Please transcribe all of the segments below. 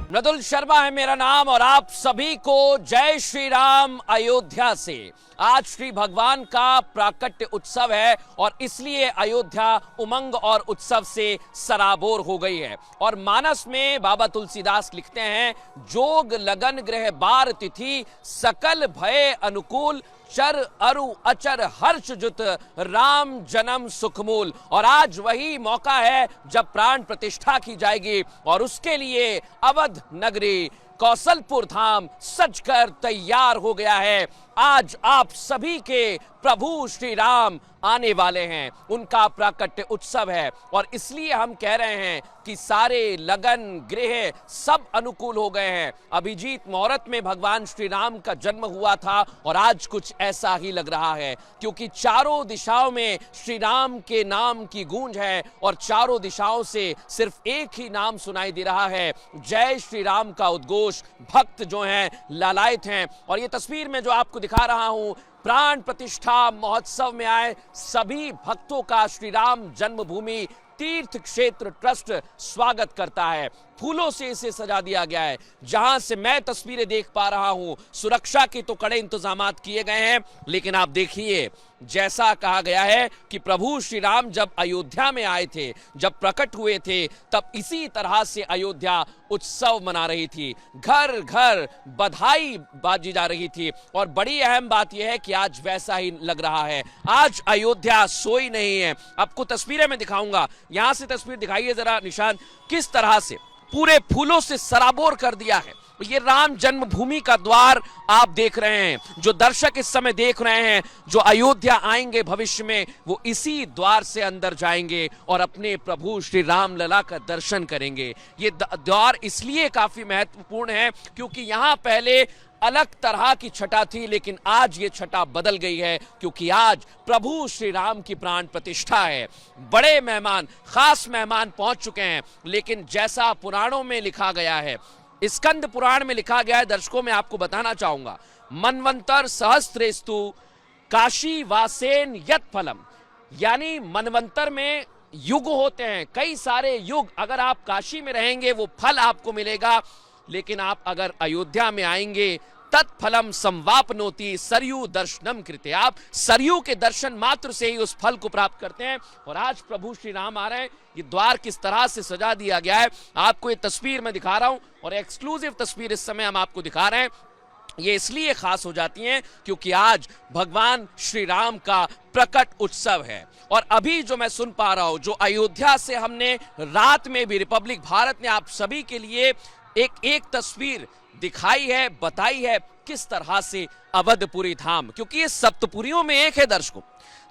मृदुल शर्मा है मेरा नाम और आप सभी को जय श्री राम। अयोध्या से आज श्री भगवान का प्राकट्य उत्सव है और इसलिए अयोध्या उमंग और उत्सव से सराबोर हो गई है। और मानस में बाबा तुलसीदास लिखते हैं, जोग लगन ग्रह बार तिथि सकल भय अनुकूल चर अरु अचर हर्ष जुत राम जन्म सुखमूल। और आज वही मौका है जब प्राण प्रतिष्ठा की जाएगी और उसके लिए अवध नगरी कौशलपुर धाम सजकर तैयार हो गया है। आज आप सभी के प्रभु श्री राम आने वाले हैं, उनका प्राकट्य उत्सव है और इसलिए हम कह रहे हैं कि सारे लगन गृह सब अनुकूल हो गए हैं। अभिजीत मुहूर्त में भगवान श्री राम का जन्म हुआ था और आज कुछ ऐसा ही लग रहा है, क्योंकि चारों दिशाओं में श्री राम के नाम की गूंज है और चारों दिशाओं से सिर्फ एक ही नाम सुनाई दे रहा है, जय श्री राम का उद्घोष। भक्त जो हैं लालायित हैं और ये तस्वीर में जो आपको दिखा रहा हूं, प्राण प्रतिष्ठा महोत्सव में आए सभी भक्तों का श्री राम जन्मभूमि तीर्थ क्षेत्र ट्रस्ट स्वागत करता है। फूलों से इसे सजा दिया गया है। जहां से मैं तस्वीरें देख पा रहा हूं, सुरक्षा के तो कड़े इंतजामात किए गए हैं, लेकिन आप देखिए जैसा कहा गया है कि प्रभु श्री राम जब अयोध्या में आए थे, जब प्रकट हुए थे, तब इसी तरह से अयोध्या उत्सव मना रही थी, घर घर बधाई बाजी जा रही थी। और बड़ी अहम बात यह है कि आज वैसा ही लग रहा है। आज अयोध्या सोई नहीं है। आपको तस्वीरें में दिखाऊंगा, यहां से तस्वीर दिखाइए जरा निशान, किस तरह से पूरे फूलों से सराबोर कर दिया है। ये राम जन्मभूमि का द्वार आप देख रहे हैं। जो दर्शक इस समय देख रहे हैं, जो अयोध्या आएंगे भविष्य में, वो इसी द्वार से अंदर जाएंगे और अपने प्रभु श्री राम लला का दर्शन करेंगे। ये द्वार इसलिए काफी महत्वपूर्ण है क्योंकि यहां पहले अलग तरह की छटा थी, लेकिन आज ये छटा बदल गई है क्योंकि आज प्रभु श्री राम की प्राण प्रतिष्ठा है। बड़े मेहमान, खास मेहमान पहुंच चुके हैं, लेकिन जैसा पुराणों में लिखा गया है, स्कंद पुराण में लिखा गया है, दर्शकों में आपको बताना चाहूंगा, मनवंतर सहस्त्रेस्तु काशी वासेन यत फलम, यानी मनवंतर में युग होते हैं, कई सारे युग। अगर आप काशी में रहेंगे वो फल आपको मिलेगा, लेकिन आप अगर अयोध्या में आएंगे तत्फलम संवापनोति सरयू दर्शनम कृते, आप सरयू के दर्शन मात्र से ही उस फल को प्राप्त करते हैं। और आज प्रभु श्री राम आ रहे हैं। ये द्वार किस तरह से सजा दिया गया है आपको ये तस्वीर में दिखा रहा हूं और एक्सक्लूसिव तस्वीर इस समय हम आपको दिखा रहे हैं। ये इसलिए खास हो जाती हैं क्योंकि आज भगवान श्री राम का प्रकट उत्सव है। और अभी जो मैं सुन पा रहा हूं, जो अयोध्या से हमने रात में भी रिपब्लिक भारत ने आप सभी के लिए एक तस्वीर दिखाई है, बताई है किस तरह से अवधपुरी धाम, क्योंकि ये सप्तपुरियों में एक है दर्शकों,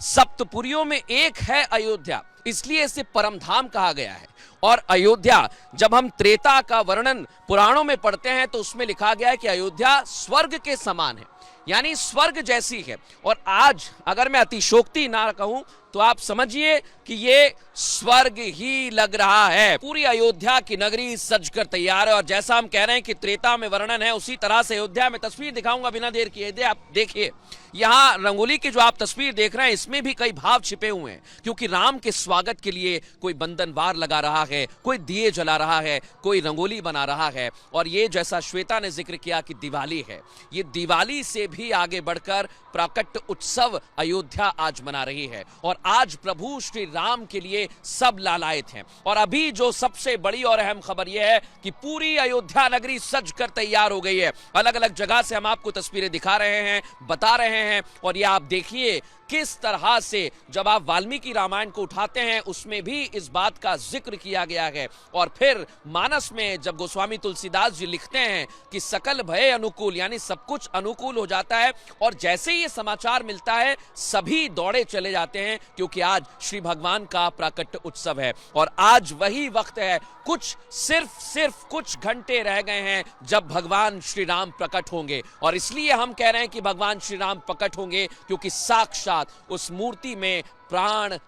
सप्तपुरियों में एक है अयोध्या, इसलिए इसे परम धाम कहा गया है। और अयोध्या, जब हम त्रेता का वर्णन पुराणों में पढ़ते हैं तो उसमें लिखा गया है कि अयोध्या स्वर्ग के समान है, यानी स्वर्ग जैसी है। और आज अगर मैं अतिशोक्ति ना कहूं तो आप समझिए कि ये स्वर्ग ही लग रहा है। पूरी अयोध्या की नगरी सजकर तैयार है और जैसा हम कह रहे हैं कि त्रेता में वर्णन है, उसी तरह से अयोध्या में तस्वीर दिखाऊंगा बिना देर किए। आप देखिए यहाँ रंगोली की जो आप तस्वीर देख रहे हैं, इसमें भी कई भाव छिपे हुए हैं, क्योंकि राम के स्वागत के लिए कोई बंधनवार लगा रहा है, कोई दिए जला रहा है, कोई रंगोली बना रहा है। और ये जैसा श्वेता ने जिक्र किया कि दिवाली है, ये दिवाली से भी आगे बढ़कर प्राकट्य उत्सव अयोध्या आज मना रही है और आज प्रभु श्री राम के लिए सब लालायित हैं। और अभी जो सबसे बड़ी और अहम खबर यह है कि पूरी अयोध्या नगरी सज कर तैयार हो गई है। अलग अलग जगह से हम आपको तस्वीरें दिखा रहे हैं, बता रहे हैं। और ये आप देखिए किस तरह से जब आप वाल्मीकि रामायण को उठाते हैं उसमें भी इस बात का जिक्र किया गया है। और फिर मानस में जब गोस्वामी तुलसीदास जी लिखते हैं कि सकल भय अनुकूल, यानी सब कुछ अनुकूल हो जाता है। और जैसे ही ये समाचार मिलता है सभी दौड़े चले जाते हैं, क्योंकि आज श्री भगवान का प्राकट्य उत्सव है और आज वही वक्त है, कुछ सिर्फ कुछ घंटे रह गए हैं जब भगवान श्री राम प्रकट होंगे। और इसलिए हम कह रहे हैं कि भगवान श्री राम प्रकट होंगे क्योंकि साक्षात उस मूर्ति में प्राण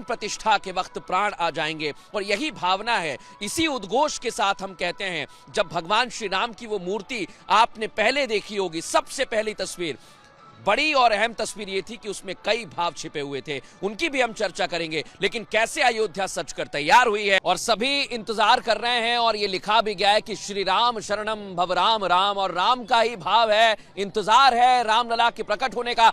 प्रतिष्ठा के वक्त प्राण आ जाएंगे। और यही भावना है, इसी उद्घोष के साथ हम कहते हैं, जब भगवान श्री राम की वो मूर्ति आपने पहले देखी होगी, सबसे पहली तस्वीर बड़ी और अहम तस्वीर ये थी कि उसमें कई भाव छिपे हुए थे, उनकी भी हम चर्चा करेंगे। लेकिन कैसे अयोध्या सज कर तैयार हुई है और सभी इंतजार कर रहे हैं, और ये लिखा भी गया है कि श्री राम शरणम भव राम राम, और राम का ही भाव है, इंतजार है रामलला के प्रकट होने का।